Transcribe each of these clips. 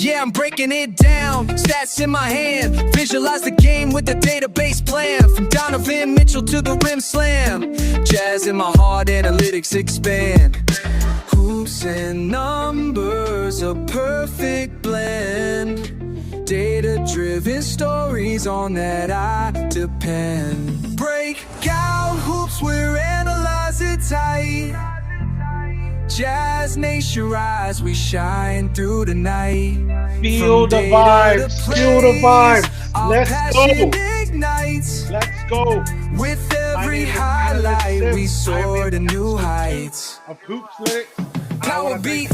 Yeah, I'm breaking it down, stats in my hand. Visualize the game with the database plan. From Donovan Mitchell to the rim slam. Jazz in my heart, analytics expand. Hoops and numbers, a perfect blend. Data-driven stories, on that I depend. Breakout hoops, we're analyzing tight. Jazz Nation rise, we shine through the night. Feel the vibes, feel the vibes. Let's go. Ignites. Let's go. With every highlight, we soar to new heights. Of Hoops Lytics. Power beat,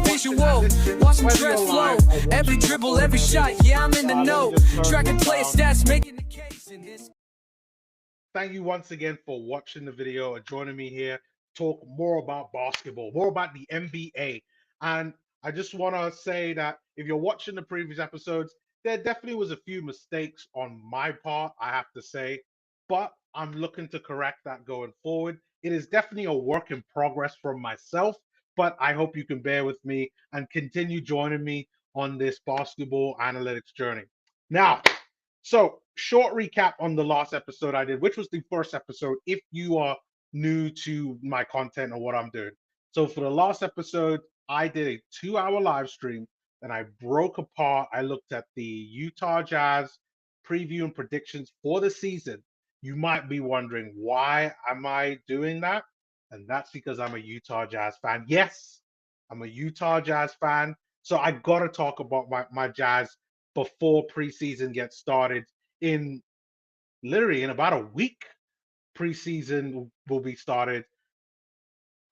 visual, watching thread flow. Every dribble, every shot, yeah, I'm in the know. Tracking play stats, making the case in this. Thank you once again for watching the video and joining me here. Talk more about basketball, more about the NBA. And I just want to say that if you're watching the previous episodes, there definitely was a few mistakes on my part, I have to say, but I'm looking to correct that going forward. It is definitely a work in progress from myself, but I hope you can bear with me and continue joining me on this basketball analytics journey. Now, so short recap on the last episode I did, which was the first episode, if you are new to my content or what I'm doing. So for the last episode, I did a 2-hour live stream and I broke apart. I looked at the Utah Jazz preview and predictions for the season. You might be wondering, why am I doing that? And that's because I'm a Utah Jazz fan. Yes, I'm a Utah Jazz fan. So I got to talk about my Jazz before preseason gets started in literally in about a week. Preseason will be started.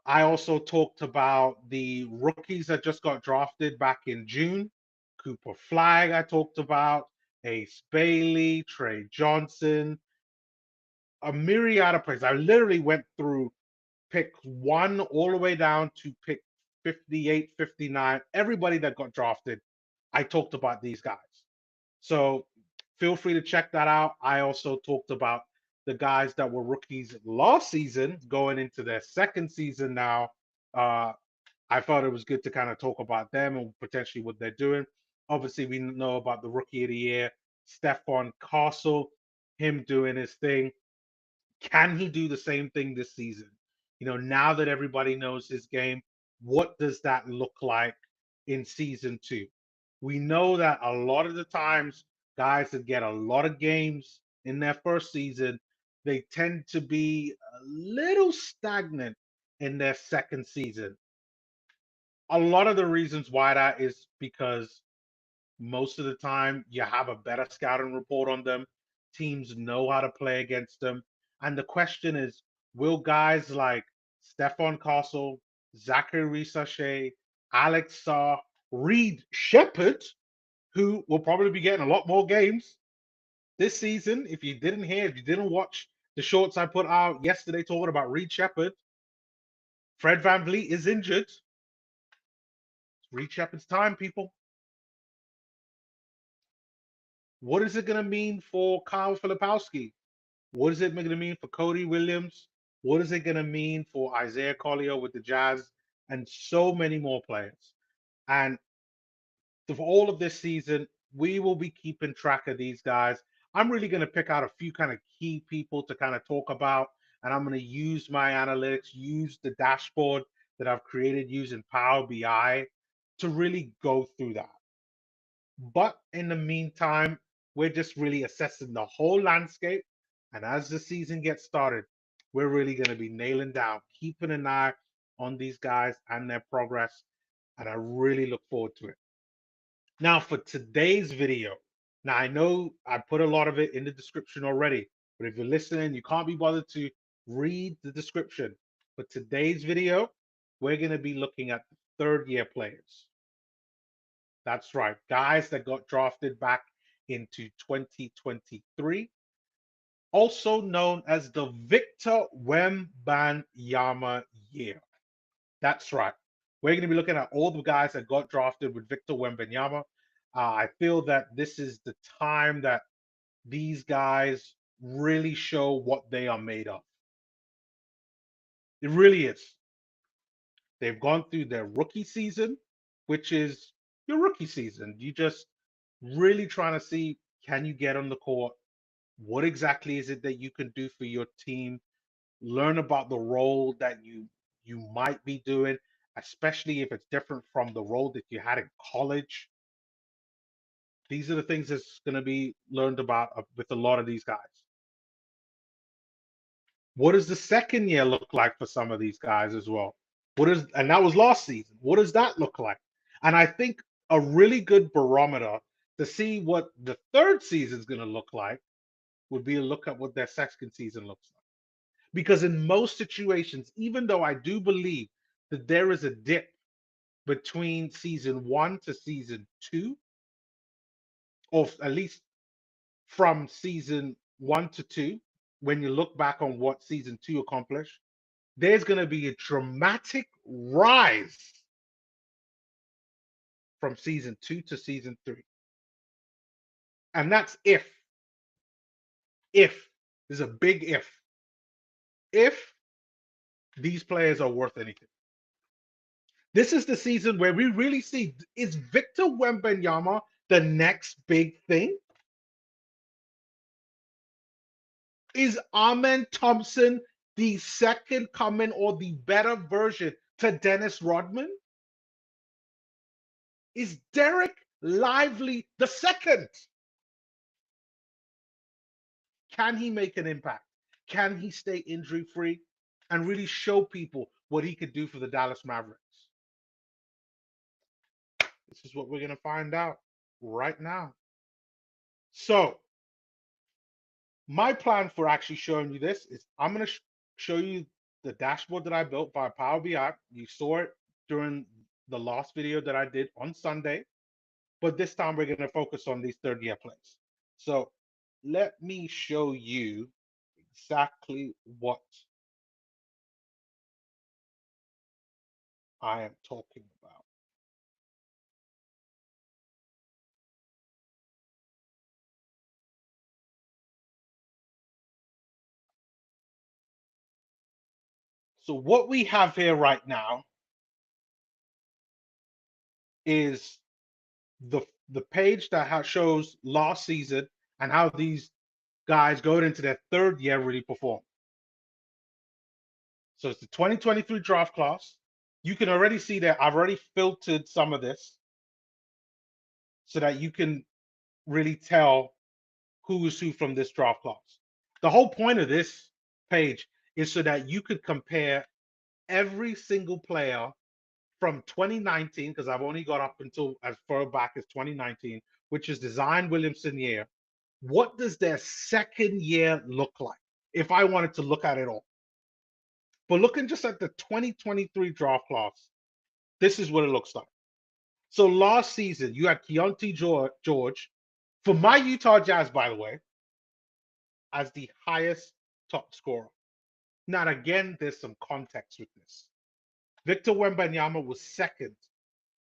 I also talked about the rookies that just got drafted back in June. Cooper Flag, I talked about, Ace Bailey, Trey Johnson, a myriad of players. I literally went through pick 1 all the way down to pick 58, 59. Everybody that got drafted, I talked about these guys. So feel free to check that out. I also talked about the guys that were rookies last season going into their second season now. I thought it was good to kind of talk about them and potentially what they're doing. Obviously, we know about the rookie of the year, Stephon Castle, him doing his thing. Can he do the same thing this season? You know, now that everybody knows his game, what does that look like in season 2? We know that a lot of the times, guys that get a lot of games in their first season, they tend to be a little stagnant in their second season. A lot of the reasons why that is because most of the time you have a better scouting report on them. Teams know how to play against them. And the question is, will guys like Stephon Castle, Zachary Sachet, Alex Sarr, Reed Shepherd, who will probably be getting a lot more games this season? If you didn't hear, if you didn't watch the shorts I put out yesterday talking about Reed Shepherd, Fred VanVleet is injured. It's Reed Shepherd's time, people. What is it going to mean for Kyle Filipowski? What is it going to mean for Cody Williams? What is it going to mean for Isaiah Collier with the Jazz and so many more players? And for all of this season, we will be keeping track of these guys. I'm really going to pick out a few kind of key people to kind of talk about, and I'm going to use my analytics, use the dashboard that I've created using Power BI to really go through that. But in the meantime, we're just really assessing the whole landscape. And as the season gets started, we're really going to be nailing down, keeping an eye on these guys and their progress. And I really look forward to it. Now, for today's video, now I know I put a lot of it in the description already, but if you're listening, you can't be bothered to read the description. For today's video, we're going to be looking at the third-year players. That's right, guys that got drafted back into 2023, also known as the Victor Wembanyama year. That's right. We're going to be looking at all the guys that got drafted with Victor Wembanyama. I feel that this is the time that these guys really show what they are made of. It really is. They've gone through their rookie season, which is your rookie season. You just really trying to see, can you get on the court? What exactly is it that you can do for your team? Learn about the role that you might be doing, especially if it's different from the role that you had in college. These are the things that's going to be learned about with a lot of these guys. What does the second year look like for some of these guys as well? And that was last season. What does that look like? And I think a really good barometer to see what the third season is going to look like would be a look at what their second season looks like. Because in most situations, even though I do believe that there is a dip between season 1 to season 2, or at least from season 1 to 2, when you look back on what season 2 accomplished, there's going to be a dramatic rise from season 2 to season 3. And that's if, there's a big if these players are worth anything. This is the season where we really see, is Victor Wembanyama the next big thing? Is Amen Thompson the second coming or the better version to Dennis Rodman? Is Dereck Lively the second? Can he make an impact? Can he stay injury free and really show people what he could do for the Dallas Mavericks? This is what we're going to find out right now. So, my plan for actually showing you this is I'm going to show you the dashboard that I built via Power BI. You saw it during the last video that I did on Sunday, but this time we're going to focus on these third-year plays. So let me show you exactly what I am talking about. So what we have here right now is the page that shows last season and how these guys going into their third year really perform. So it's the 2023 draft class. You can already see that I've already filtered some of this so that you can really tell who is who from this draft class. The whole point of this page is so that you could compare every single player from 2019, because I've only got up until as far back as 2019, which is the Zion Williamson year. What does their second year look like if I wanted to look at it all? But looking just at the 2023 draft class, this is what it looks like. So last season, you had Keontae George, for my Utah Jazz, by the way, as the highest top scorer. Now, again, there's some context with this. Victor Wembanyama was second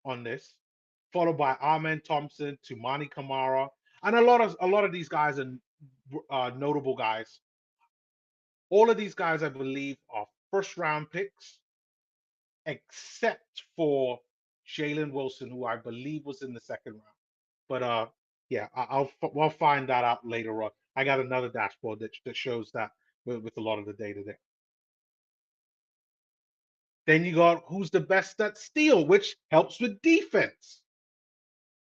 on this, followed by Amen Thompson, Toumani Camara, and a lot of these guys are notable guys. All of these guys, I believe, are first-round picks, except for Jalen Wilson, who I believe was in the second round. But yeah, we'll find that out later on. I got another dashboard that shows that with a lot of the data there. Then you got who's the best at steal, which helps with defense.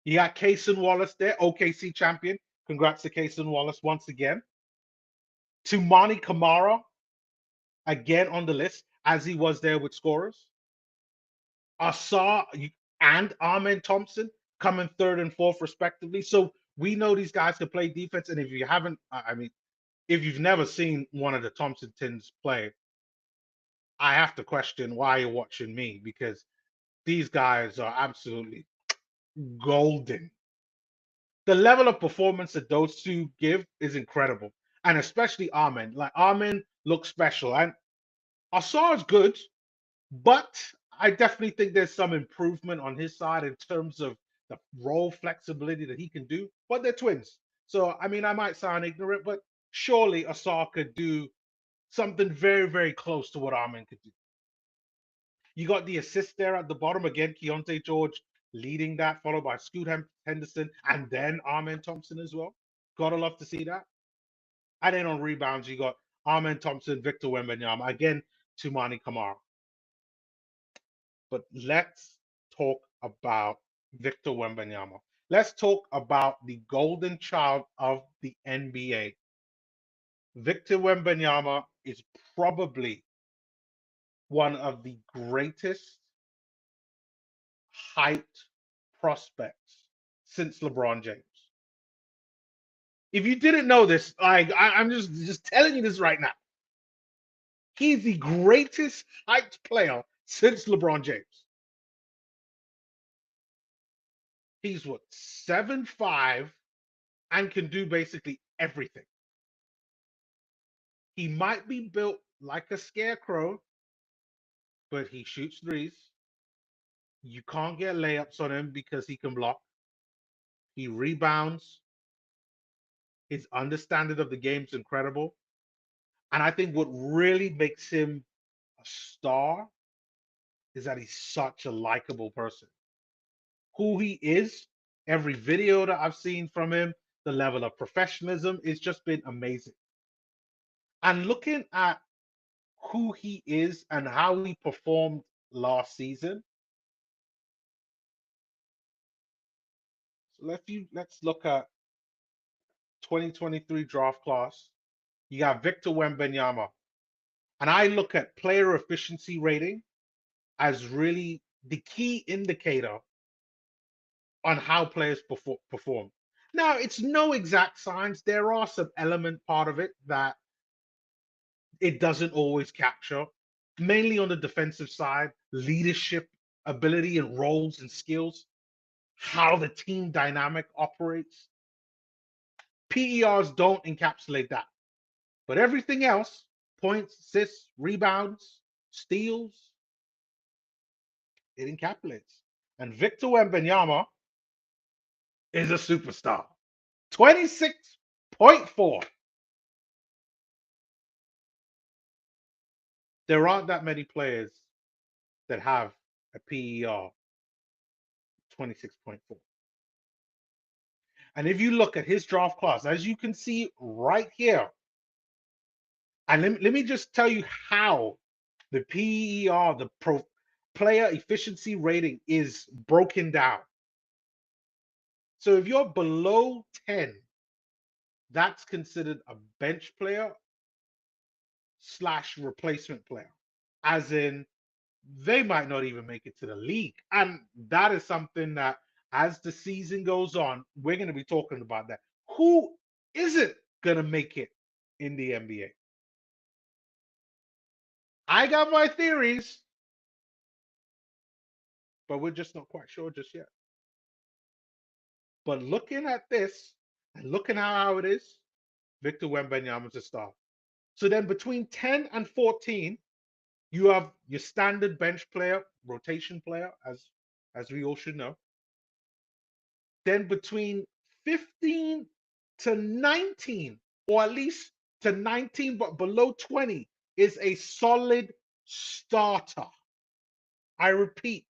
You got Cason Wallace there, OKC champion. Congrats to Cason Wallace once again. Toumani Camara, again on the list, as he was there with scorers. Asar and Amen Thompson coming third and fourth, respectively. So we know these guys can play defense. And if you haven't, I mean, if you've never seen one of the Thompson twins play, I have to question why you're watching me, because these guys are absolutely golden. The level of performance that those two give is incredible. And especially Amen. Like, Amen looks special. And Asar is good, but I definitely think there's some improvement on his side in terms of the role flexibility that he can do. But they're twins. So, I mean, I might sound ignorant, but surely Asar could do something very, very close to what Amen could do. You got the assist there at the bottom again, Keontae George leading that, followed by Scoot Henderson and then Amen Thompson as well. Gotta love to see that. And then on rebounds, you got Amen Thompson, Victor Wembanyama, again, Tumani Kamara. But let's talk about Victor Wembanyama. Let's talk about the golden child of the NBA. Victor Wembanyama is probably one of the greatest hyped prospects since LeBron James. If you didn't know this, I'm just telling you this right now. He's the greatest hyped player since LeBron James. He's what, 7'5" and can do basically everything. He might be built like a scarecrow, but he shoots threes. You can't get layups on him because he can block. He rebounds. His understanding of the game is incredible. And I think what really makes him a star is that he's such a likable person. Who he is, every video that I've seen from him, the level of professionalism, it's just been amazing. And looking at who he is and how he performed last season, so let's look at 2023 draft class. You got Victor Wembanyama. And I look at player efficiency rating as really the key indicator on how players perform. Now, it's no exact science. There are some element part of it that it doesn't always capture, mainly on the defensive side, leadership, ability and roles and skills, how the team dynamic operates. PERs don't encapsulate that. But everything else, points, assists, rebounds, steals, it encapsulates. And Victor Wembanyama is a superstar. 26.4. There aren't that many players that have a PER 26.4. And if you look at his draft class, as you can see right here, and let me just tell you how the PER, the player efficiency rating, is broken down. So if you're below 10, that's considered a bench player / replacement player, as in they might not even make it to the league. And that is something that, as the season goes on, we're going to be talking about that. Who isn't going to make it in the NBA? I got my theories, but we're just not quite sure just yet. But looking at this and looking at how it is, Victor Wembanyama is a star. So then between 10 and 14, you have your standard bench player, rotation player, as we all should know. Then between 15 to 19, or at least to 19, but below 20, is a solid starter. I repeat,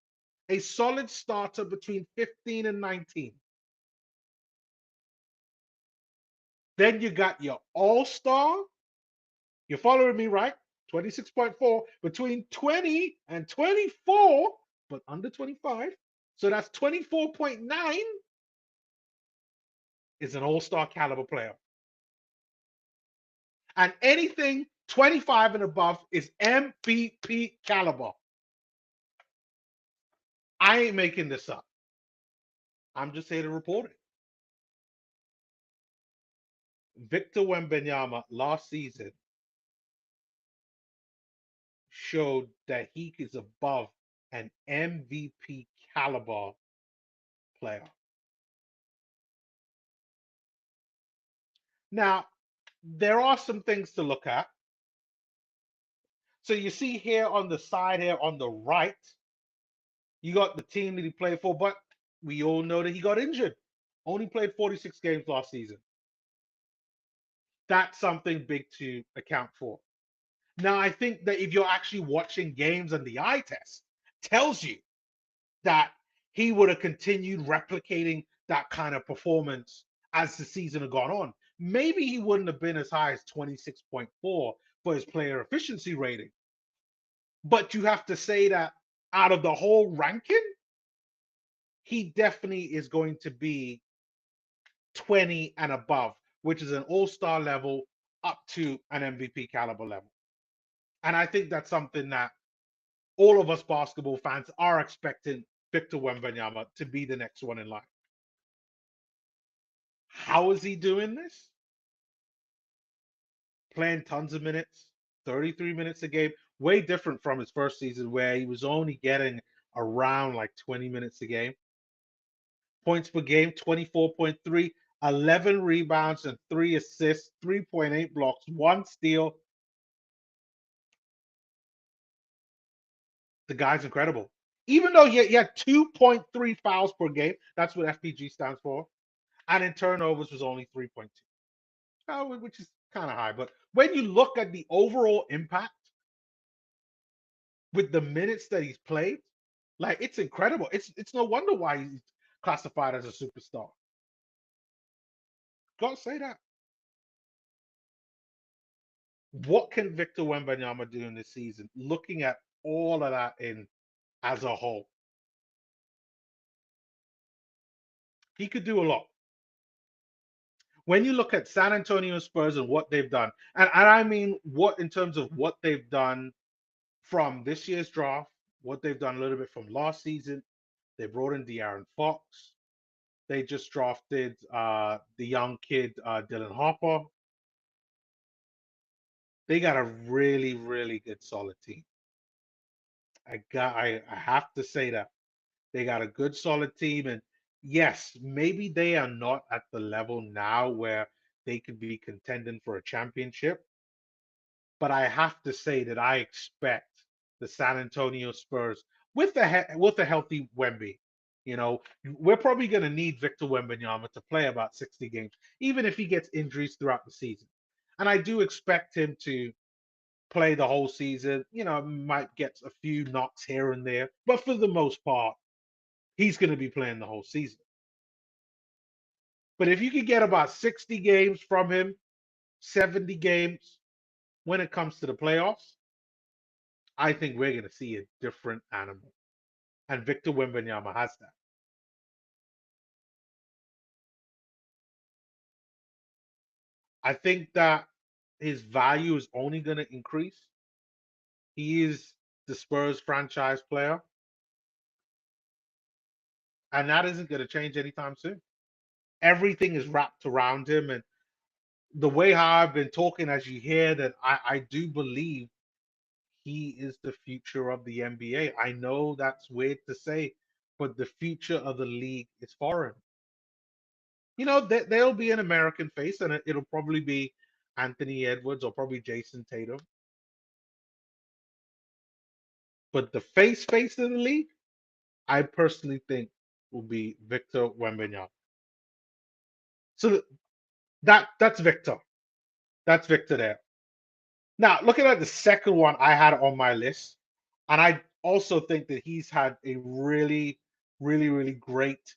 a solid starter between 15 and 19. Then you got your all-star. You're following me, right? 26.4 between 20 and 24, but under 25. So that's 24.9 is an all-star caliber player. And anything 25 and above is MVP caliber. I ain't making this up. I'm just here to report it. Victor Wembanyama last season showed that he is above an MVP caliber player. Now, there are some things to look at. So you see here on the side here on the right, you got the team that he played for, but we all know that he got injured. Only played 46 games last season. That's something big to account for. Now, I think that if you're actually watching games and the eye test tells you that he would have continued replicating that kind of performance as the season had gone on. Maybe he wouldn't have been as high as 26.4 for his player efficiency rating. But you have to say that out of the whole ranking, he definitely is going to be 20 and above, which is an all-star level up to an MVP caliber level. And I think that's something that all of us basketball fans are expecting Victor Wembanyama to be the next one in line. How is he doing this? Playing tons of minutes, 33 minutes a game, way different from his first season where he was only getting around like 20 minutes a game. Points per game, 24.3, 11 rebounds and 3 assists, 3.8 blocks, 1 steal. The guy's incredible. Even though he had 2.3 fouls per game, that's what FPG stands for, and in turnovers was only 3.2, which is kind of high. But when you look at the overall impact with the minutes that he's played, like it's incredible. It's no wonder why he's classified as a superstar. Gotta say that. What can Victor Wembanyama do in this season? Looking at all of that in as a whole, he could do a lot. When you look at San Antonio Spurs and what they've done, and I mean what in terms of what they've done from this year's draft, what they've done a little bit from last season, they brought in De'Aaron Fox. They just drafted the young kid Dylan Harper. They got a really, really good solid team. I have to say that they got a good solid team, and yes, maybe they are not at the level now where they could be contending for a championship. But I have to say that I expect the San Antonio Spurs with a healthy Wemby. You know, we're probably going to need Victor Wembanyama to play about 60 games, even if he gets injuries throughout the season. And I do expect him to play the whole season. You know, might get a few knocks here and there, but for the most part, he's going to be playing the whole season. But if you could get about 60 games from him, 70 games when it comes to the playoffs, I think we're going to see a different animal. And Victor Wembanyama has that. I think that his value is only going to increase. He is the Spurs franchise player, and that isn't going to change anytime soon. Everything is wrapped around him, and the way how I've been talking, as you hear, that I do believe he is the future of the NBA. I know that's weird to say, but the future of the league is for him. You know, there'll be an American face, and it'll probably be Anthony Edwards or probably Jason Tatum. But the face of the league, I personally think will be Victor Wembanyama. So that's Victor. That's Victor there. Now, looking at the second one I had on my list, and I also think that he's had a really, really, really great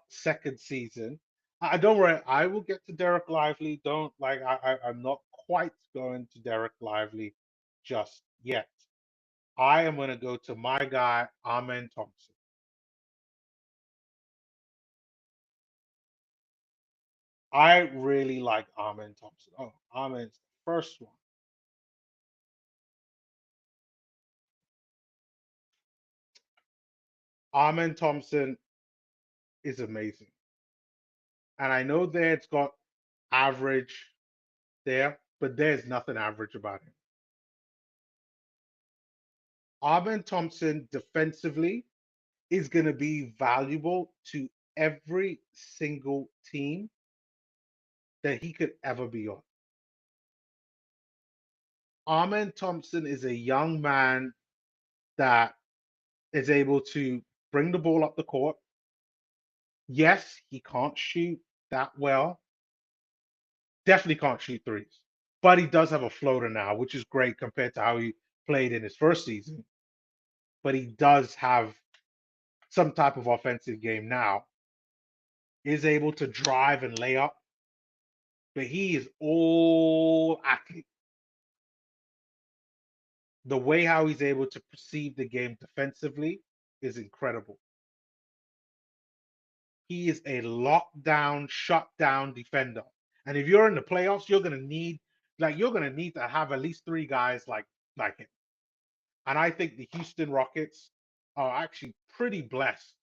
second season. I don't worry, I will get to Dereck Lively. Don't like I'm not quite going to Dereck Lively just yet. I am going to go to my guy, Amen Thompson. I really like Amen Thompson. Oh, Amen's the first one. Amen Thompson is amazing. And I know that it's got average there, but there's nothing average about him. Amen Thompson defensively is going to be valuable to every single team that he could ever be on. Amen Thompson is a young man that is able to bring the ball up the court. Yes, he can't shoot that well. Definitely can't shoot threes. But he does have a floater now, which is great compared to how he played in his first season. But he does have some type of offensive game now, is able to drive and lay up, but he is all athlete. The way how he's able to perceive the game defensively is incredible. He is a lockdown, shutdown defender. And if you're in the playoffs, you're gonna need to have at least three guys like him. And I think the Houston Rockets are actually pretty blessed.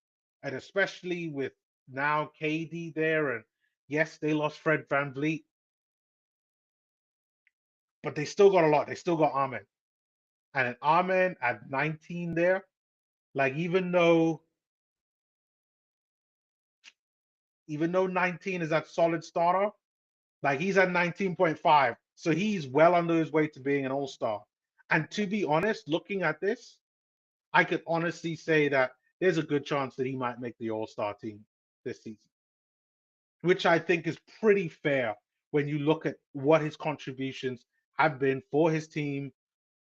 And especially with now KD there, and yes, they lost Fred VanVleet, but they still got a lot. They still got Amen. And an Amen at 19 there, like even though 19 is that solid starter, like he's at 19.5. So he's well under his way to being an all-star. And to be honest, looking at this, I could honestly say that there's a good chance that he might make the all-star team this season, which I think is pretty fair when you look at what his contributions have been for his team,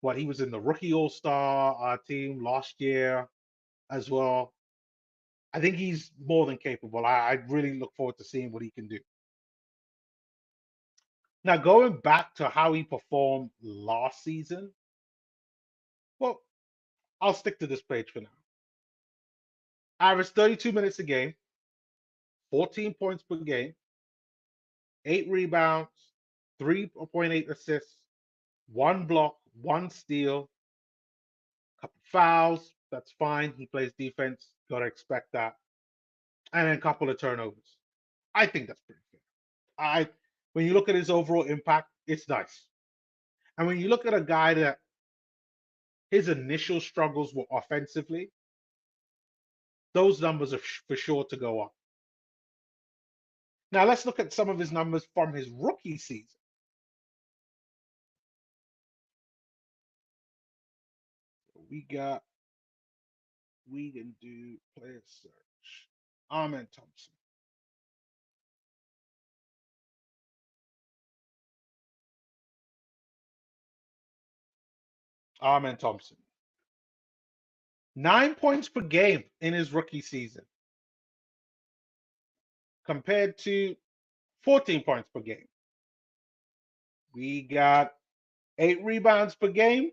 what he was in the rookie all-star team last year as well. I think he's more than capable. I really look forward to seeing what he can do. Now, going back to how he performed last season, well, I'll stick to this page for now. Averaged 32 minutes a game, 14 points per game, 8 rebounds, 3.8 assists, 1 block, 1 steal, couple fouls. That's fine. He plays defense. Got to expect that. And then a couple of turnovers. I think that's pretty fair. When you look at his overall impact, it's nice. And when you look at a guy that his initial struggles were offensively, those numbers are for sure to go up. Now let's look at some of his numbers from his rookie season. We can do player search. Amen Thompson. Amen Thompson. 9 points per game in his rookie season compared to 14 points per game. We got 8 rebounds per game.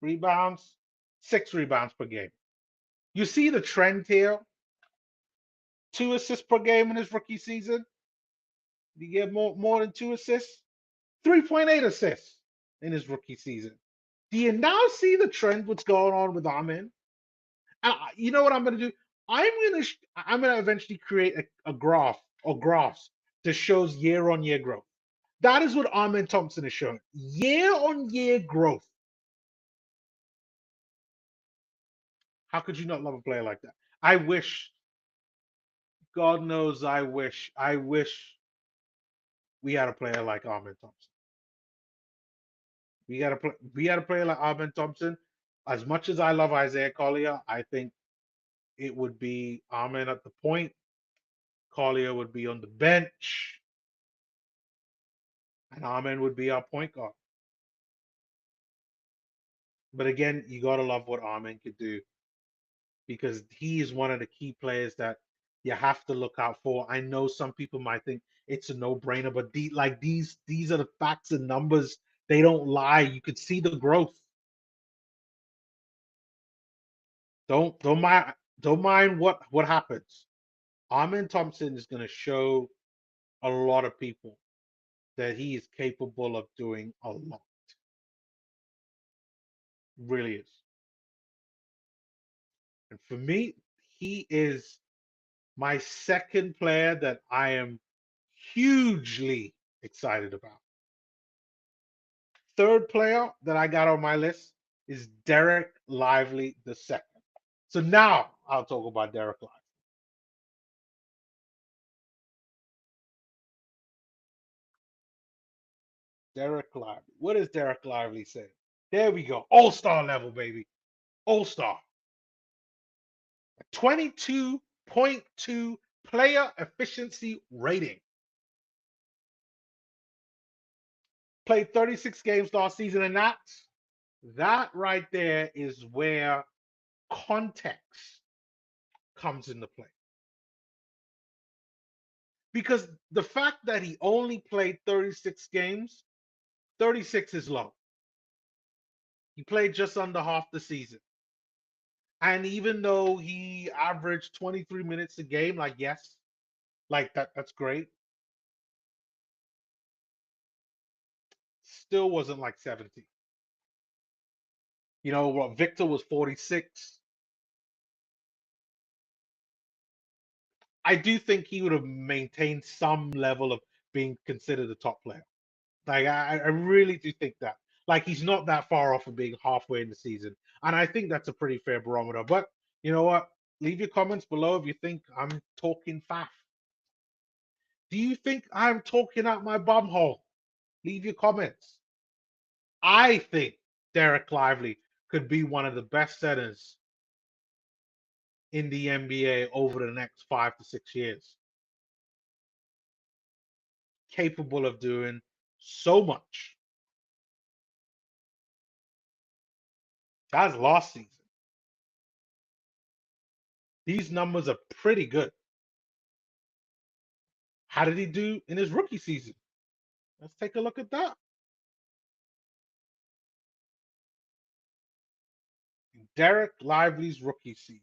Rebounds, 6 rebounds per game. You see the trend here. 2 assists per game in his rookie season. Did he get more than 2 assists? 3.8 assists in his rookie season. Do you now see the trend? What's going on with Amen? And you know what I'm going to do? I'm gonna eventually create a graph or graphs that shows year-on-year growth. That is what Amen Thompson is showing. Year-on-year growth. How could you not love a player like that? I wish, God knows, I wish we had a player like Amen Thompson. We had a player like Amen Thompson. As much as I love Isaiah Collier, I think it would be Amen at the point. Collier would be on the bench, and Amen would be our point guard. But again, you gotta love what Amen could do because he is one of the key players that you have to look out for. I know some people might think it's a no-brainer, but these are the facts and numbers. They don't lie. You could see the growth. Don't mind what happens. Amen Thompson is going to show a lot of people that he is capable of doing a lot. Really is. And for me, he is my second player that I am hugely excited about. Third player that I got on my list is Dereck Lively II. So now I'll talk about Dereck Lively. Dereck Lively. What does Dereck Lively say? There we go. All-star level, baby. All-star. 22.2 player efficiency rating. Played 36 games last season, and that right there is where context comes into play. Because the fact that he only played 36 games, 36 is low. He played just under half the season. And even though he averaged 23 minutes a game, like, yes, like that's great. Still wasn't like 70. You know what? Victor was 46. I do think he would have maintained some level of being considered a top player. Like I really do think that. Like he's not that far off of being halfway in the season, and I think that's a pretty fair barometer. But you know what? Leave your comments below if you think I'm talking faff. Do you think I'm talking out my bum hole? Leave your comments. I think Dereck Lively could be one of the best centers in the NBA over the next 5 to 6 years. Capable of doing so much. That's last season. These numbers are pretty good. How did he do in his rookie season? Let's take a look at that. Dereck Lively's rookie season.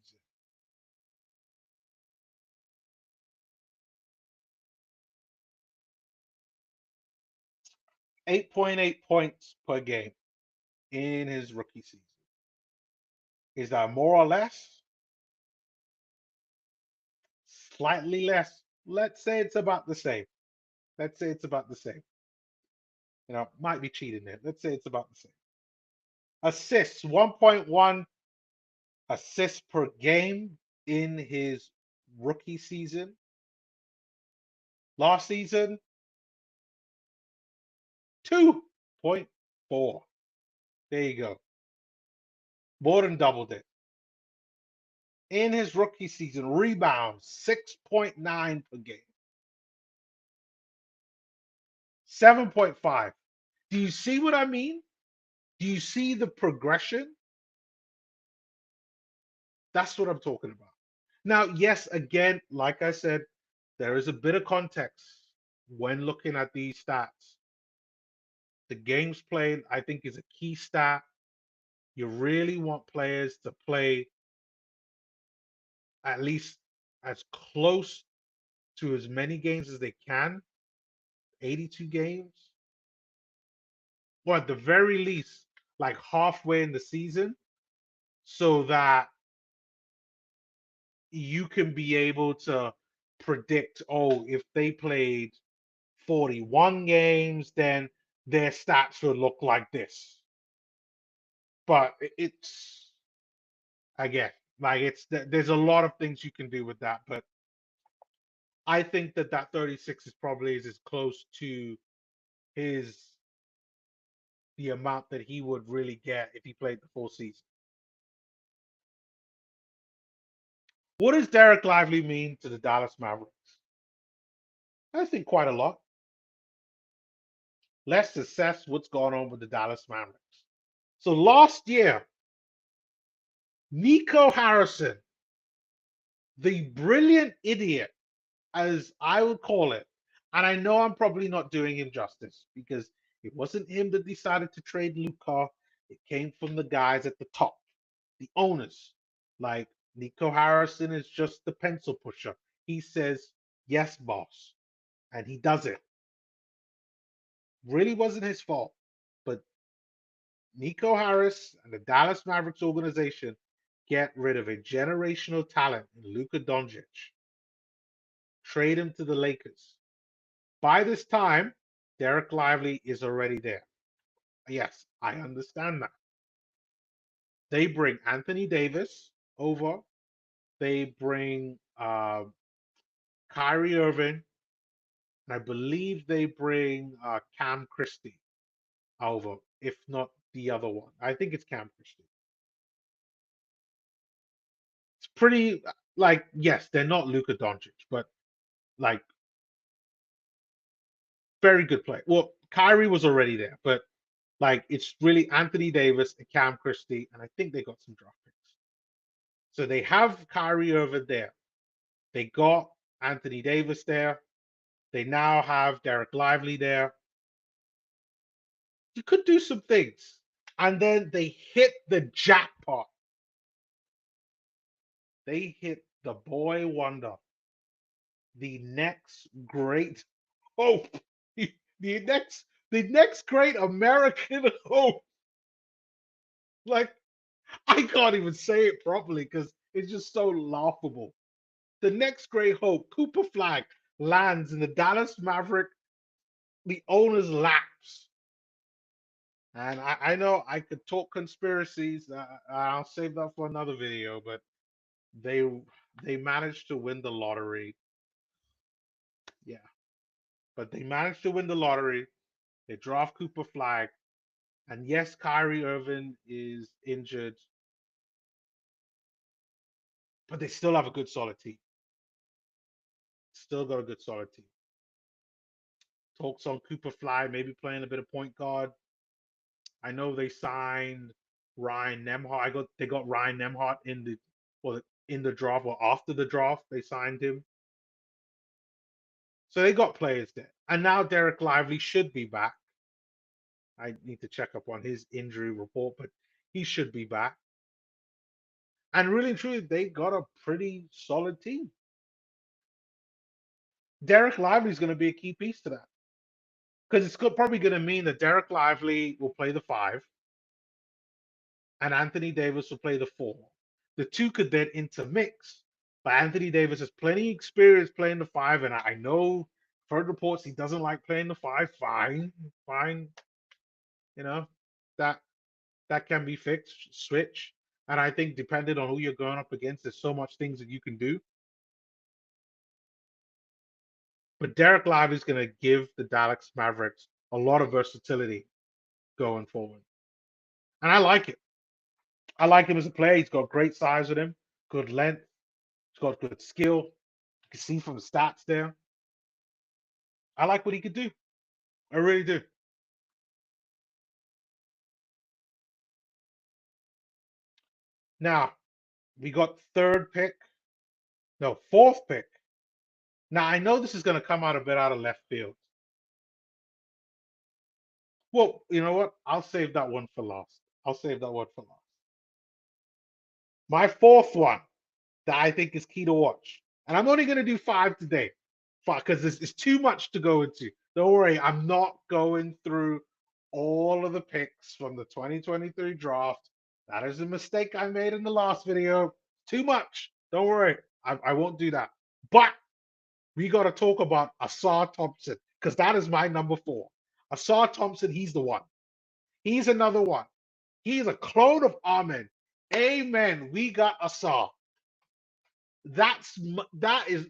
.8 points per game in his rookie season. Is that more or less? Slightly less. Let's say it's about the same. Let's say it's about the same. You know, might be cheating there. Let's say it's about the same. Assists, 1.1 assists per game in his rookie season. Last season, 2.4. There you go. More than doubled it. In his rookie season, rebounds 6.9 per game. 7.5. Do you see what I mean? Do you see the progression? That's what I'm talking about. Now, yes, again, like I said, there is a bit of context when looking at these stats. The games played, I think, is a key stat. You really want players to play at least as close to as many games as they can, 82 games, or at the very least, like halfway in the season, so that you can be able to predict, oh, if they played 41 games, then their stats would look like this. But it's, again, like there's a lot of things you can do with that, but I think that 36 is probably as close to the amount that he would really get if he played the full season. What does Dereck Lively mean to the Dallas Mavericks? I think quite a lot. Let's assess what's going on with the Dallas Mavericks. So last year, Nico Harrison, the brilliant idiot, as I would call it, and I know I'm probably not doing him justice because it wasn't him that decided to trade Luka. It came from the guys at the top, the owners. Like Nico Harrison is just the pencil pusher. He says, yes, boss, and he does it. Really wasn't his fault, but Nico Harris and the Dallas Mavericks organization get rid of a generational talent in Luka Doncic. Trade him to the Lakers. By this time, Dereck Lively is already there. Yes, I understand that. They bring Anthony Davis over. They bring Kyrie Irving. And I believe they bring Cam Christie over, if not the other one. I think it's Cam Christie. It's pretty, like, yes, they're not Luka Doncic, but like very good play. Well, Kyrie was already there, but like it's really Anthony Davis and Cam Christie, and I think they got some draft picks. So they have Kyrie Irving there. They got Anthony Davis there. They now have Dereck Lively there. You could do some things. And then they hit the jackpot. They hit the boy wonder, the next great hope, the next great American hope. Like, I can't even say it properly because it's just so laughable. The next great hope, Cooper Flag, lands in the Dallas Maverick, the owner's laps. And I know I could talk conspiracies. I'll save that for another video. But they they managed to win the lottery. Yeah, but they managed to win the lottery. They draft Cooper Flag, and yes, Kyrie Irving is injured, but they still have a good solid team. Still got a good solid team. Talks on Cooper Flag maybe playing a bit of point guard. I know they signed Ryan Nembhard. They got Ryan Nembhard in the draft or after the draft they signed him. So they got players there. And now Dereck Lively should be back. I need to check up on his injury report, but he should be back. And really and truly, they got a pretty solid team. Dereck Lively is going to be a key piece to that. Because it's probably going to mean that Dereck Lively will play the 5 and Anthony Davis will play the 4. The two could then intermix, but Anthony Davis has plenty of experience playing the 5, and I know, heard reports he doesn't like playing the 5. Fine, fine. You know, that that can be fixed, switch. And I think depending on who you're going up against, there's so much things that you can do. But Dereck Lively is going to give the Dallas Mavericks a lot of versatility going forward. And I like it. I like him as a player. He's got great size with him, good length. He's got good skill. You can see from the stats there. I like what he could do. I really do. Now, we got third pick. No, fourth pick. Now, I know this is going to come out a bit out of left field. Well, you know what? I'll save that one for last. I'll save that one for last. My fourth one that I think is key to watch. And I'm only going to do 5 today because it's too much to go into. Don't worry, I'm not going through all of the picks from the 2023 draft. That is a mistake I made in the last video. Too much. Don't worry, I won't do that. But we got to talk about Asar Thompson because that is my number 4. Asar Thompson, he's the one. He's another one. He's a clone of Ahmed. Amen. We got Asar. That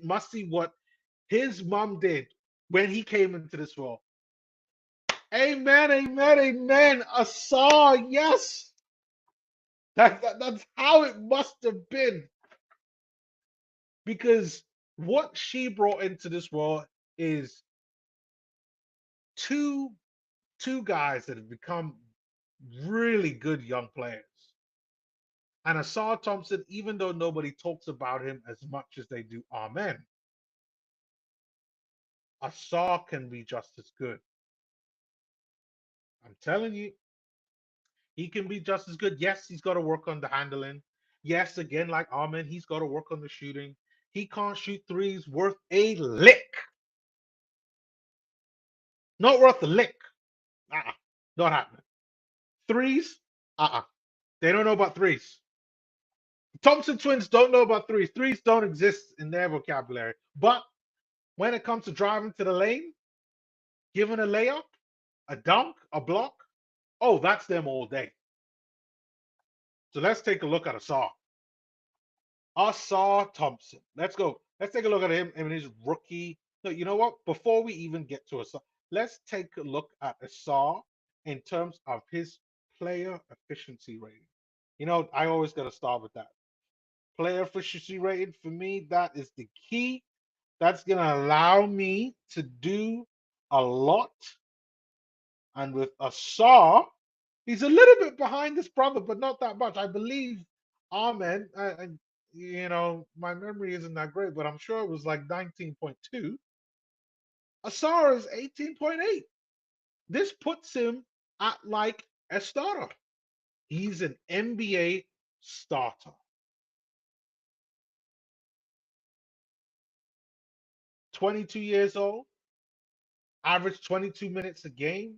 must see what his mom did when he came into this world. Amen, amen, amen. Asar, yes. That's how it must have been. Because what she brought into this world is two guys that have become really good young players. And Asar Thompson, even though nobody talks about him as much as they do Amen, Asar can be just as good. I'm telling you, he can be just as good. Yes, he's got to work on the handling. Yes, again, like Amen, he's got to work on the shooting. He can't shoot threes worth a lick. Not worth a lick. Not happening. Threes? They don't know about threes. Thompson twins don't know about threes. Threes don't exist in their vocabulary. But when it comes to driving to the lane, giving a layup, a dunk, a block, oh, that's them all day. So let's take a look at Asar. Asar Thompson. Let's go. Let's take a look at him and his rookie. No, you know what? Before we even get to Asar, let's take a look at Asar in terms of his player efficiency rating. You know, I always got to start with that. Player efficiency rating, for me, that is the key. That's going to allow me to do a lot. And with Asar, he's a little bit behind his brother, but not that much. I believe Ahmed, my memory isn't that great, but I'm sure it was like 19.2. Asar is 18.8. This puts him at like a starter. He's an NBA starter. 22 years old, average 22 minutes a game,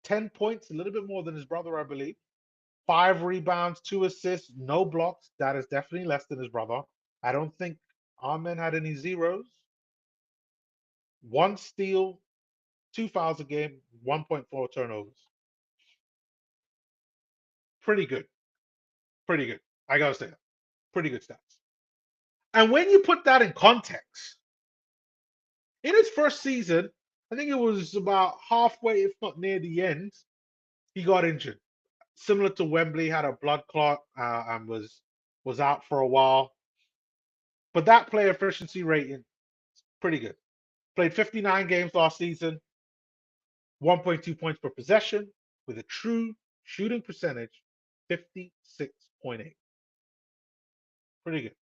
10 points, a little bit more than his brother, I believe. 5 rebounds, 2 assists, no blocks. That is definitely less than his brother. I don't think Amen had any zeros. 1 steal, 2 fouls a game, 1.4 turnovers. Pretty good. Pretty good. I gotta say that. Pretty good stats. And when you put that in context, in his first season, I think it was about halfway, if not near the end, he got injured. Similar to Wembley, had a blood clot and was out for a while. But that player efficiency rating is pretty good. Played 59 games last season, 1.2 points per possession, with a true shooting percentage 56.8. Pretty good.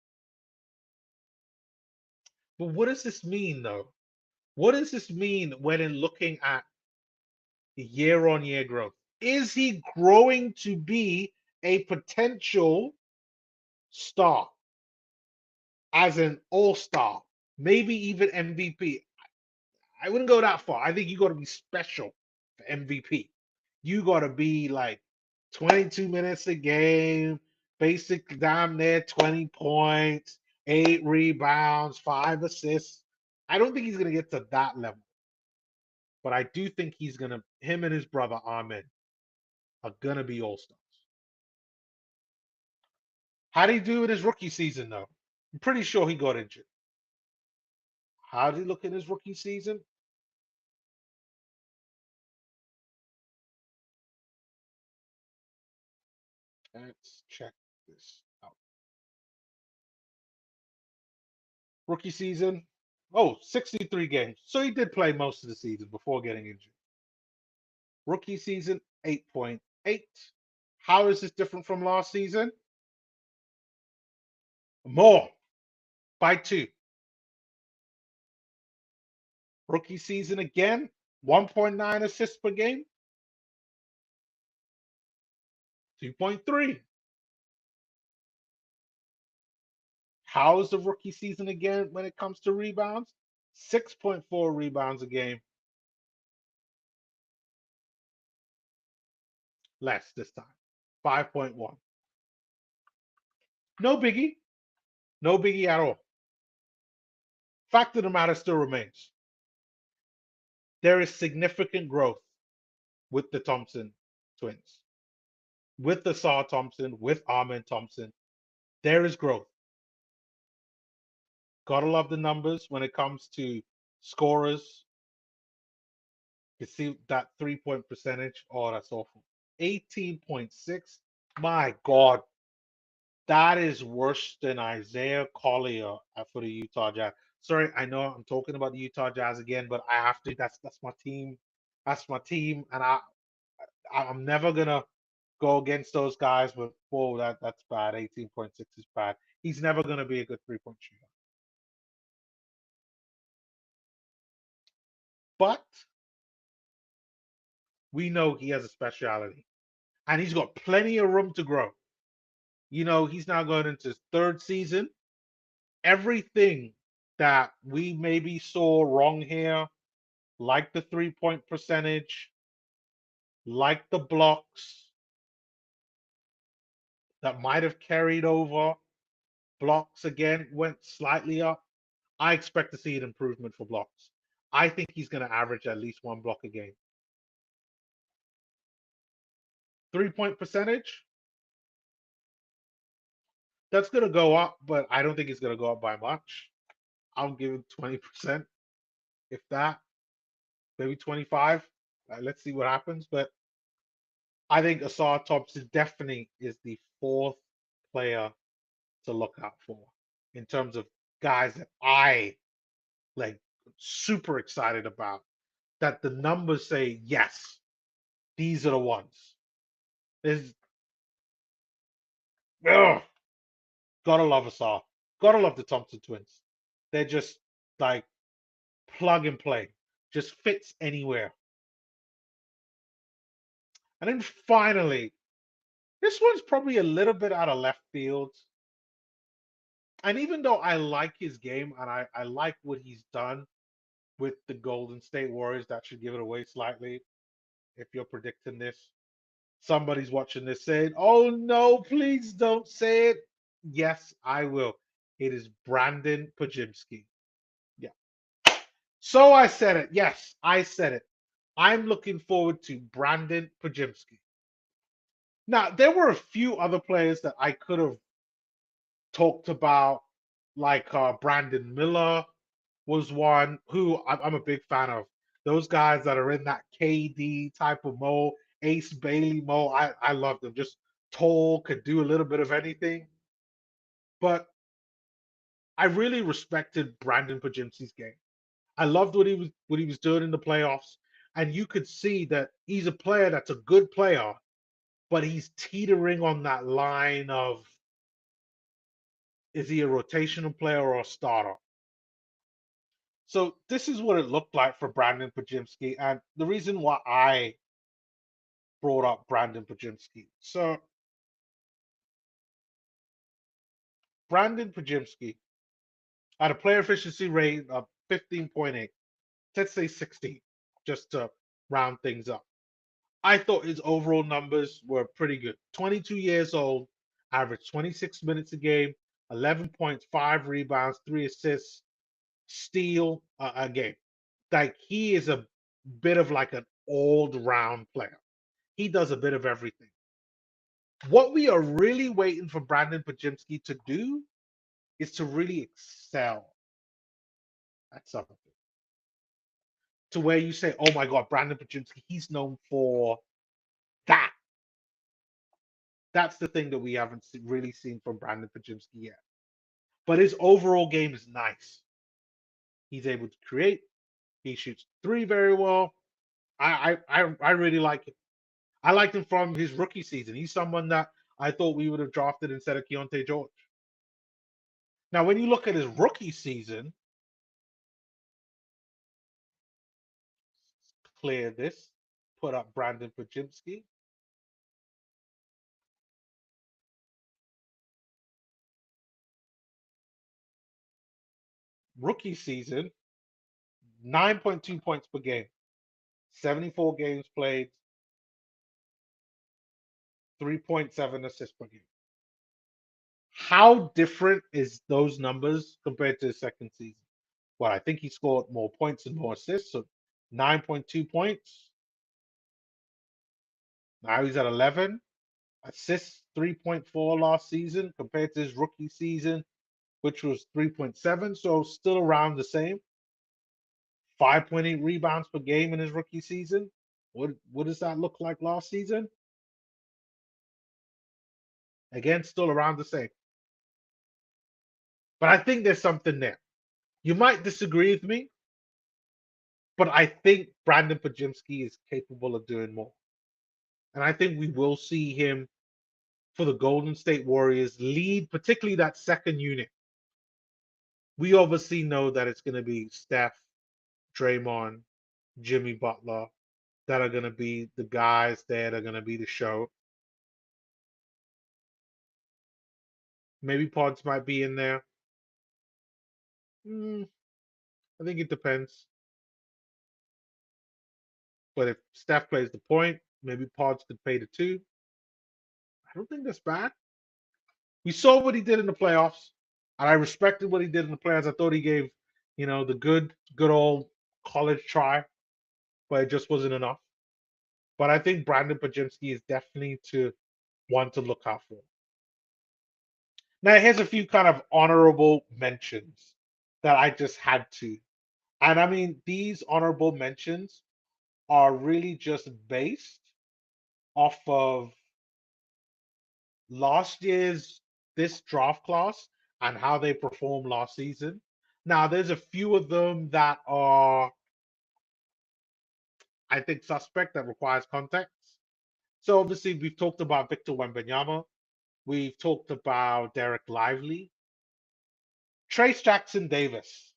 But what does this mean, though? What does this mean when in looking at the year-on-year growth? Is he growing to be a potential star, as an all-star, maybe even MVP? I wouldn't go that far. I think you got to be special for MVP. You got to be like 22 minutes a game, basic damn near 20 points, 8 rebounds, 5 assists. I don't think he's going to get to that level. But I do think him and his brother Ahmed are going to be all stars. How did he do in his rookie season, though? I'm pretty sure he got injured. How did he look in his rookie season? Let's check this out. Rookie season, 63 games. So he did play most of the season before getting injured. Rookie season, 8.8. How is this different from last season? More by 2. Rookie season again, 1.9 assists per game, 2.3. How is the rookie season again when it comes to rebounds? 6.4 rebounds a game. Less this time, 5.1. No biggie. No biggie at all. Fact of the matter still remains. There is significant growth with the Thompson twins, with the Saw Thompson, with Armin Thompson. There is growth. Gotta love the numbers when it comes to scorers. You see that 3-point percentage. Oh, that's awful. 18.6. My God. That is worse than Isaiah Collier for the Utah Jazz. Sorry, I know I'm talking about the Utah Jazz again, but I have to. That's my team. That's my team, and I'm never gonna go against those guys. But whoa, that's bad. 18.6 is bad. He's never gonna be a good 3-point shooter. But we know he has a speciality, and he's got plenty of room to grow. He's now going into his 3rd season. Everything that we maybe saw wrong here, like the 3-point percentage, like the blocks that might have carried over, blocks again went slightly up. I expect to see an improvement for blocks. I think he's going to average at least 1 block a game. 3-point percentage, that's going to go up, but I don't think it's going to go up by much. I'll give him 20%, if that, maybe 25. Let's see what happens. But I think Asar Thompson definitely is the 4th player to look out for in terms of guys that I like super excited about, that the numbers say, yes, these are the ones. There's got Gotta love Asar. Gotta love the Thompson twins. They're just like plug and play. Just fits anywhere. And then finally, this one's probably a little bit out of left field. And even though I like his game and I like what he's done with the Golden State Warriors, that should give it away slightly if you're predicting this. Somebody's watching this saying, oh no, please don't say it. Yes, I will. It is Brandon Pajimski. Yeah. So I said it. Yes, I said it. I'm looking forward to Brandon Pajimski. Now, there were a few other players that I could have talked about, like Brandon Miller was one who I'm a big fan of. Those guys that are in that KD type of mold, Ace Bailey mold, I love them. Just tall, could do a little bit of anything. But I really respected Brandon Pajimski's game. I loved what he was doing in the playoffs, and you could see that he's a player that's a good player, but he's teetering on that line of, is he a rotational player or a starter? So this is what it looked like for Brandon Pajimski, and the reason why I brought up Brandon Pajimski. So Brandon Pajimski had a player efficiency rate of 15.8. Let's say 16, just to round things up. I thought his overall numbers were pretty good. 22 years old, averaged 26 minutes a game, 11 points, 5 rebounds, 3 assists, steal a game. Like he is a bit of like an all-round player. He does a bit of everything. What we are really waiting for Brandon Pajimski to do is to really excel at something. To where you say, oh my God, Brandon Pajimski, he's known for that. That's the thing that we haven't really seen from Brandon Pajimski yet. But his overall game is nice. He's able to create. He shoots three very well. I really like him. I liked him from his rookie season. He's someone that I thought we would have drafted instead of Keontae George. Now, when you look at his rookie season, clear this, put up Brandon Pajimski. Rookie season, 9.2 points per game, 74 games played, 3.7 assists per game. How different is those numbers compared to his second season? Well, I think he scored more points and more assists, so 9.2 points. Now he's at 11. Assists 3.4 last season compared to his rookie season, which was 3.7, so still around the same. 5.8 rebounds per game in his rookie season. What does that look like last season? Again, still around the same. But I think there's something there. You might disagree with me, but I think Brandon Pajimski is capable of doing more. And I think we will see him for the Golden State Warriors lead, particularly that second unit. We obviously know that it's going to be Steph, Draymond, Jimmy Butler that are going to be the guys there that are going to be the show. Maybe Pods might be in there. I think it depends. But if Steph plays the point, maybe Pods could pay the two. I don't think that's bad. We saw what he did in the playoffs, and I respected what he did in the playoffs. I thought he gave, the good old college try, but it just wasn't enough. But I think Brandon Pajimski is definitely one to look out for. Now, here's a few kind of honorable mentions that I just had to. And I mean, these honorable mentions are really just based off of last year's this draft class and how they performed last season. Now, there's a few of them that are, I think, suspect that requires context. So obviously, we've talked about Victor Wembanyama. We've talked about Dereck Lively. Trace Jackson Davis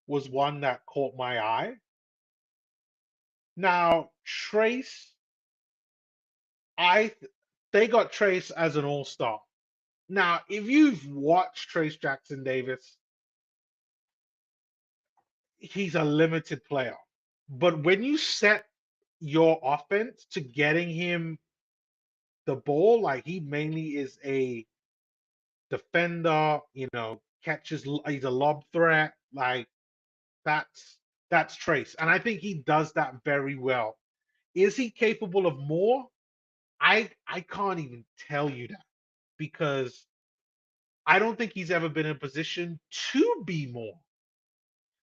was one that caught my eye. Now, Trace, I they got Trace as an all-star. Now, if you've watched Trace Jackson Davis, he's a limited player. But when you set your offense to getting him the ball, like he mainly is a defender, catches, he's a lob threat, like that's that's Trace. And I think he does that very well. Is he capable of more? I can't even tell you that because I don't think he's ever been in a position to be more.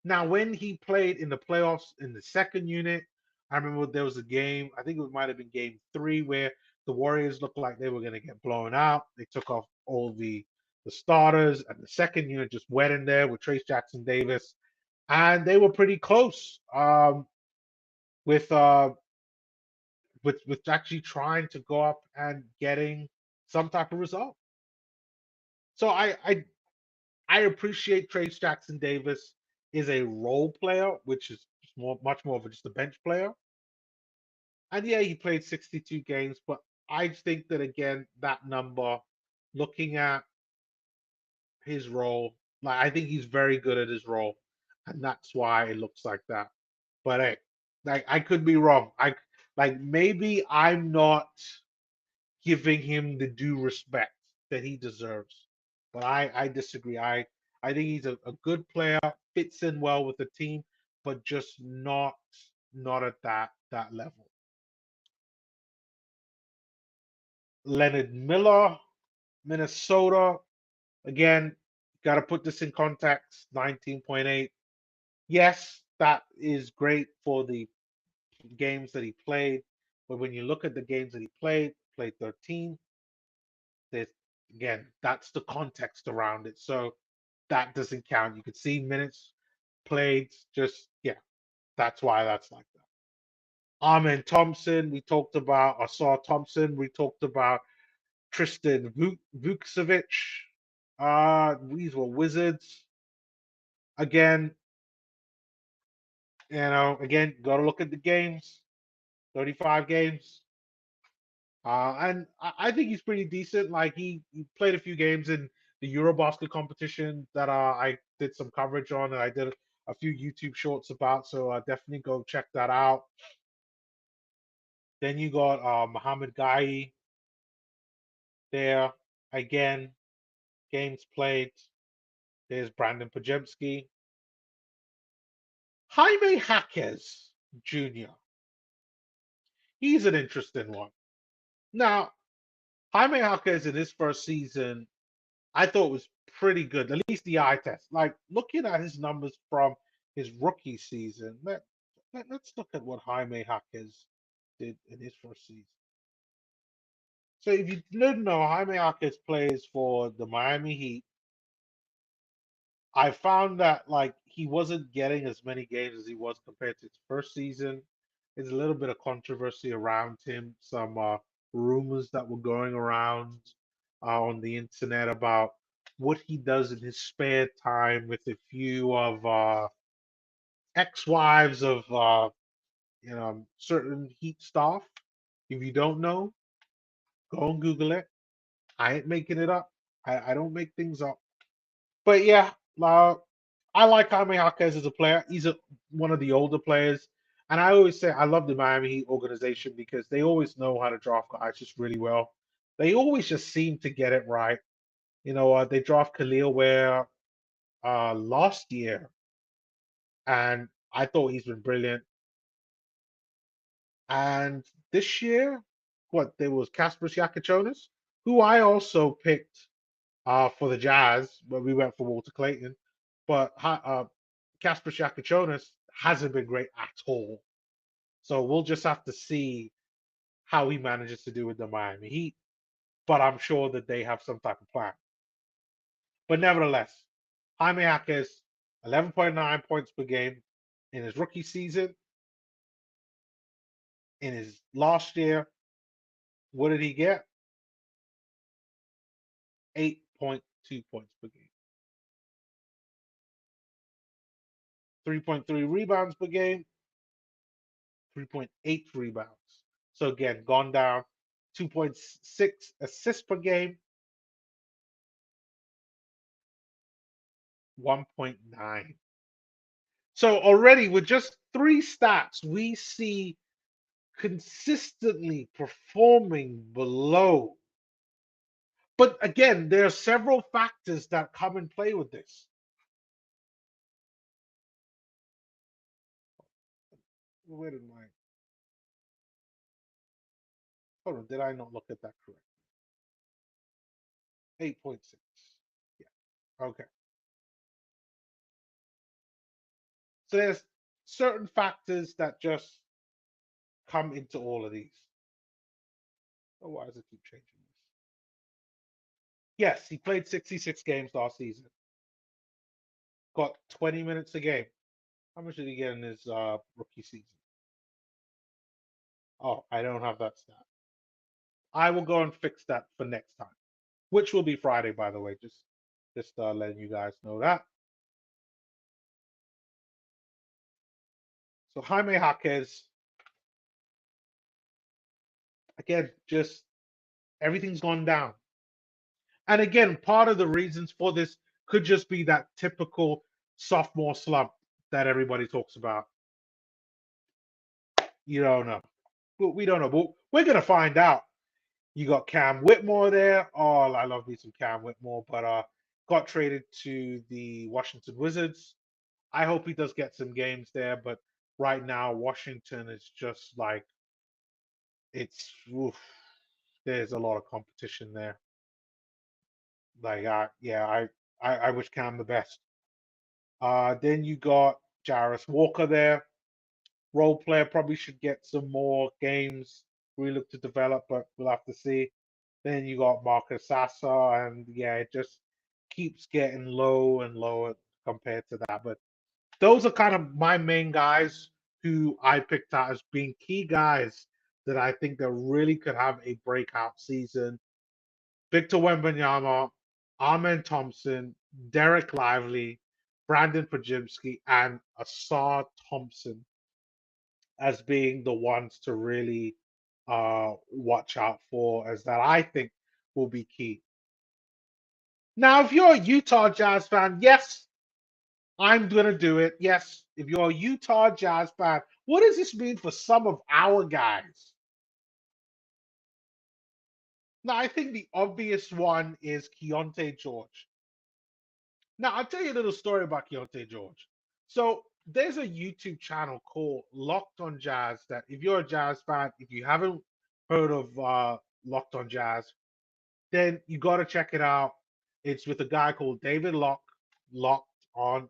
Now, when he played in the playoffs in the second unit, I remember there was a game, I think it might have been game 3, where the Warriors looked like they were going to get blown out. They took off all the starters, and the second unit just went in there with Trace Jackson Davis, and they were pretty close with with actually trying to go up and getting some type of result. So I appreciate Trace Jackson Davis is a role player, which is much more of just a bench player. And yeah, he played 62 games, but I think that again, that number, looking at his role, like I think he's very good at his role, and that's why it looks like that. But hey, like I could be wrong. Maybe I'm not giving him the due respect that he deserves. But I disagree. I think he's a good player, fits in well with the team, but just not at that level. Leonard Miller, Minnesota. Again, got to put this in context. 19.8. Yes, that is great for the games that he played, but when you look at the games that he played 13. There's again, that's the context around it. So that doesn't count. You could see minutes played. Just yeah, that's why that's like that. Amen Thompson, we talked about. I saw Thompson. We talked about Tristan Vukcevic. These were Wizards. Again, again, got to look at the games. 35 games. And I think he's pretty decent. Like he played a few games in the Eurobasket competition that I did some coverage on, and I did a few YouTube shorts about. So definitely go check that out. Then you got Muhammad Gai there again. Games played. There's Brandon Pajemski. Jaime Jaquez Jr. He's an interesting one. Now, Jaime Jaquez in his first season I thought was pretty good, at least the eye test. Like looking at his numbers from his rookie season, let's look at what Jaime Jaquez did in his first season. So if you didn't know, Jaime Jaquez plays for the Miami Heat. I found that like he wasn't getting as many games as he was compared to his first season. There's a little bit of controversy around him, some rumors that were going around on the internet about what he does in his spare time with a few of ex-wives of certain Heat staff. If you don't know, go and Google it. I ain't making it up. I don't make things up. But yeah, I like Jaime Jaquez as a player. He's one of the older players. And I always say I love the Miami Heat organization because they always know how to draft guys just really well. They always just seem to get it right. They draft Khalil Ware last year, and I thought he's been brilliant. And this year, there was Kasper Siakachonis, who I also picked for the Jazz, but we went for Walter Clayton. But Kasper Siakachonis hasn't been great at all. So we'll just have to see how he manages to do with the Miami Heat. But I'm sure that they have some type of plan. But nevertheless, Jaime Jaquez, 11.9 points per game in his rookie season. In his last year, what did he get? 8.2 points per game. 3.3 rebounds per game, 3.8 rebounds. So again, gone down. 2.6 assists per game, 1.9. So already with just three stats, we see consistently performing below. But again, there are several factors that come and play with this. Where did my hold on? Did I not look at that correctly? 8.6. Yeah. Okay. So there's certain factors that just come into all of these. Oh, why does it keep changing this? Yes, he played 66 games last season. Got 20 minutes a game. How much did he get in his rookie season? Oh, I don't have that stat. I will go and fix that for next time, which will be Friday, by the way. Just letting you guys know that. So Jaime Jaquez, again, just everything's gone down. And again, part of the reasons for this could just be that typical sophomore slump that everybody talks about. You don't know. We don't know. But we're going to find out. You got Cam Whitmore there. Oh, I love me some Cam Whitmore, but got traded to the Washington Wizards. I hope he does get some games there, but right now Washington is just like it's oof, there's a lot of competition there. Like yeah, I wish Cam the best. Then you got Jarvis Walker there. Role player probably should get some more games. We look to develop, but we'll have to see. Then you got Marcus Sassa, and yeah, it just keeps getting low and lower compared to that. But those are kind of my main guys who I picked out as being key guys that I think that really could have a breakout season. Victor Wembanyama, Amen Thompson, Dereck Lively, Brandon Pajimski, and Asar Thompson as being the ones to really watch out for, as that I think will be key. Now, if you're a Utah Jazz fan, yes, I'm going to do it. Yes, if you're a Utah Jazz fan, what does this mean for some of our guys? Now, I think the obvious one is Keontae George. Now, I'll tell you a little story about Keontae George. So, there's a YouTube channel called Locked on Jazz that if you're a Jazz fan, if you haven't heard of Locked on Jazz, then you got to check it out. It's with a guy called David Locke, Locked on,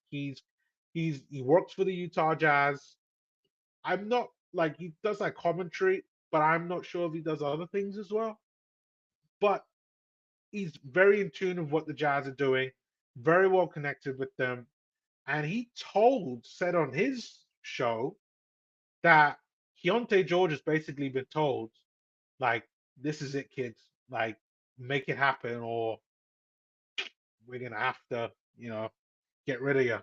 he's he works for the Utah Jazz. I'm not like he does like commentary, but I'm not sure if he does other things as well. But he's very in tune of what the Jazz are doing, very well connected with them. And he said on his show that Keontae George has basically been told, like, this is it, kids. Like, make it happen, or we're gonna have to, get rid of you.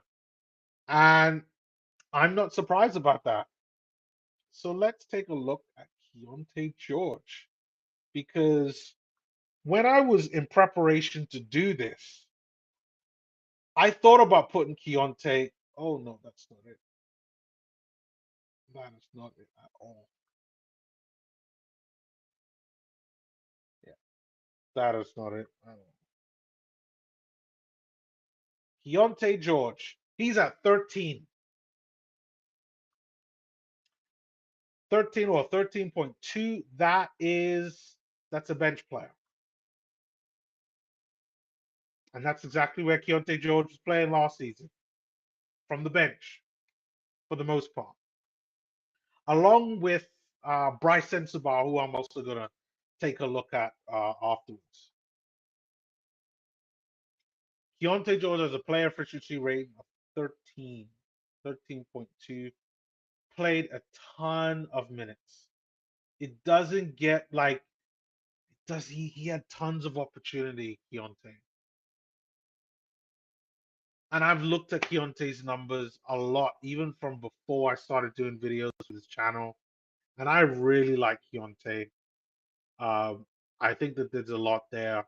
And I'm not surprised about that. So let's take a look at Keontae George. Because when I was in preparation to do this, I thought about putting Keontae. Oh no, that's not it. That is not it at all. Yeah, that is not it. Keontae George. He's at 13. 13 or 13.2. That's a bench player. And that's exactly where Keontae George was playing last season. From the bench, for the most part. Along with Bryce Sensabaugh, who I'm also going to take a look at afterwards. Keontae George has a player efficiency rating of 13, 13.2. Played a ton of minutes. It doesn't get like does he had tons of opportunity, Keontae. And I've looked at Keontae's numbers a lot, even from before I started doing videos for this channel. And I really like Keontae. I think that there's a lot there.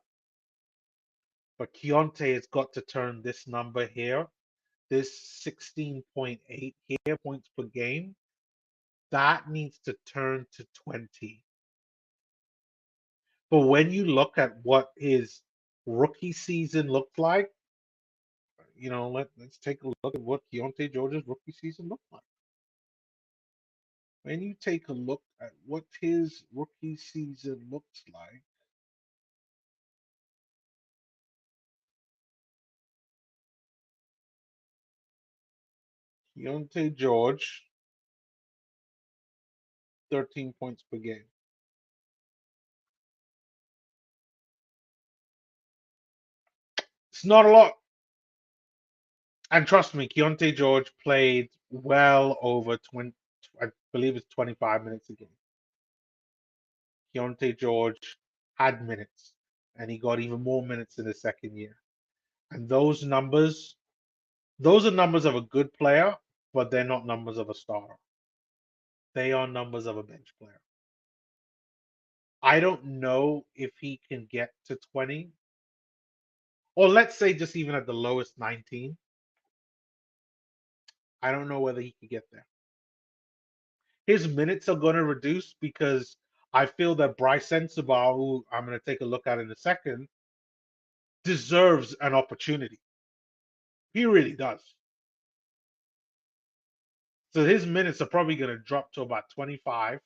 But Keontae has got to turn this number here, this 16.8 here, points per game. That needs to turn to 20. But when you look at what his rookie season looked like, let's take a look at what Keontae George's rookie season looked like. When you take a look at what his rookie season looks like, Keontae George, 13 points per game. It's not a lot. And trust me, Keontae George played well over 20, I believe it's 25 minutes a game. Keontae George had minutes, and he got even more minutes in his second year. And those are numbers of a good player, but they're not numbers of a starter. They are numbers of a bench player. I don't know if he can get to 20, or let's say just even at the lowest 19. I don't know whether he could get there. His minutes are going to reduce because I feel that Bryce Sensabaugh, who I'm going to take a look at in a second, deserves an opportunity. He really does. So his minutes are probably going to drop to about 25,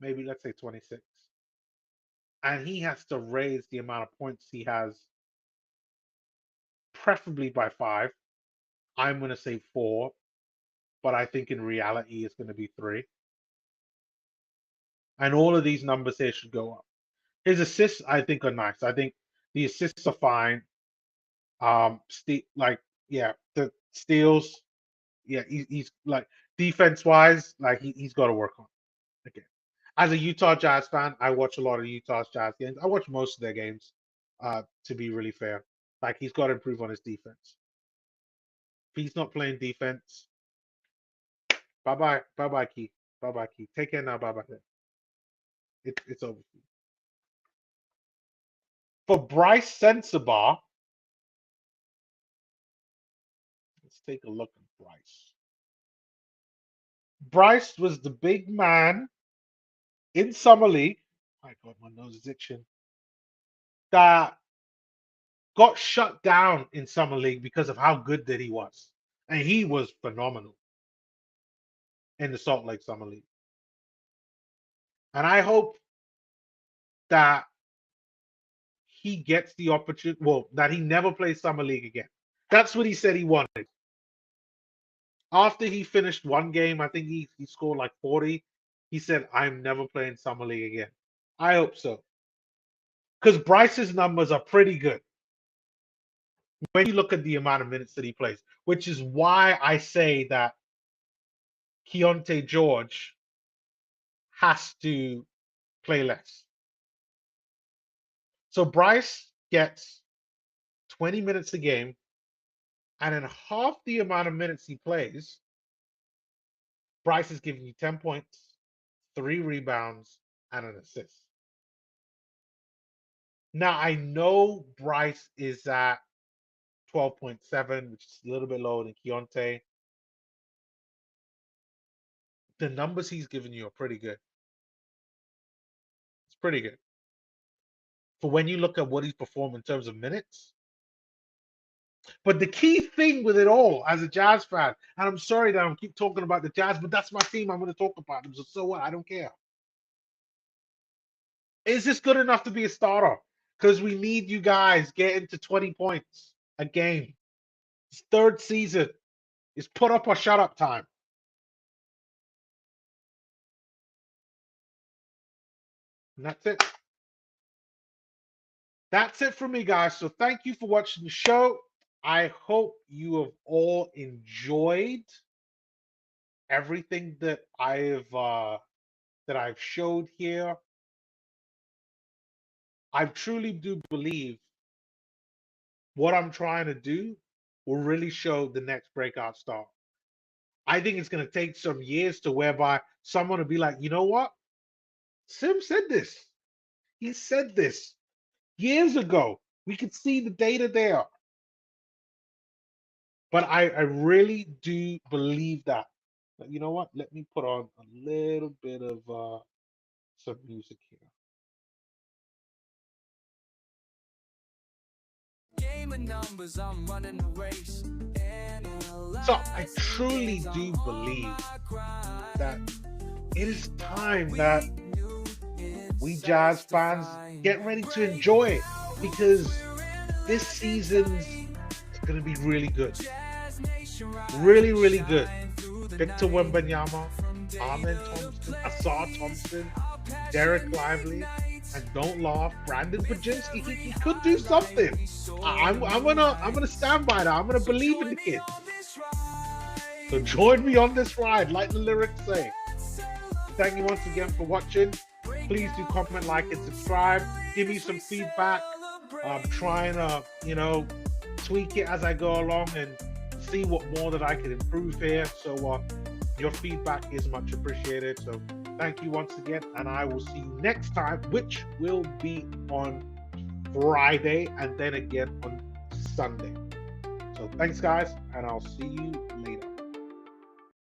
maybe let's say 26. And he has to raise the amount of points he has, preferably by 5. I'm going to say 4, but I think in reality it's going to be 3. And all of these numbers here should go up. His assists, I think, are nice. I think the assists are fine. The steals, yeah, he's like defense wise, like he's got to work on. Again, as a Utah Jazz fan, I watch a lot of Utah Jazz games. I watch most of their games, to be really fair. Like he's got to improve on his defense. If he's not playing defense, bye bye, Keith. Bye bye, Keith. Take care now. Bye bye. It's over. For Bryce Sensabaugh, let's take a look at Bryce. Bryce was the big man in summer league. My God, my nose is itching. That got shut down in summer league because of how good that he was, and he was phenomenal in the Salt Lake Summer League. And I hope that he gets the opportunity. Well, that he never plays summer league again. That's what he said he wanted. After he finished one game, I think he scored like 40. He said, "I'm never playing summer league again." I hope so, because Bryce's numbers are pretty good when you look at the amount of minutes that he plays, which is why I say that Keontae George has to play less. So Bryce gets 20 minutes a game, and in half the amount of minutes he plays, Bryce is giving you 10 points, 3 rebounds, and an assist. Now, I know Bryce is at 12.7, which is a little bit lower than Keontae. The numbers he's giving you are pretty good. It's pretty good. For when you look at what he's performed in terms of minutes. But the key thing with it all, as a Jazz fan, and I'm sorry that I keep talking about the Jazz, but that's my team. I'm going to talk about them. So what? I don't care. Is this good enough to be a starter? Because we need you guys getting to 20 points a game. It's third season. It's put up or shut up time. And that's it. That's it for me, guys. So thank you for watching the show. I hope you have all enjoyed everything that I've showed here. I truly do believe what I'm trying to do will really show the next breakout star. I think it's going to take some years to whereby someone will be like, you know what? Sim said this. He said this years ago. We could see the data there. But I really do believe that. But you know what? Let me put on a little bit of some music here. Game of numbers, I'm running a race. So I truly do believe that it is time that we Jazz fans get ready to enjoy it, because this season's going to be really good. Really, really good. Victor Wembanyama, Ahmed Thompson, Asar Thompson, Dereck Lively, and don't laugh, Brandon Pajinski. He could do something. I'm gonna stand by that. I'm gonna believe in the kid. So join me on this ride, like the lyrics say. Thank you once again for watching. Please do comment, like, and subscribe. Give me some feedback. I'm trying to, tweak it as I go along and see what more that I can improve here. So your feedback is much appreciated. So thank you once again, and I will see you next time, which will be on Friday and then again on Sunday. So thanks, guys, and I'll see you later.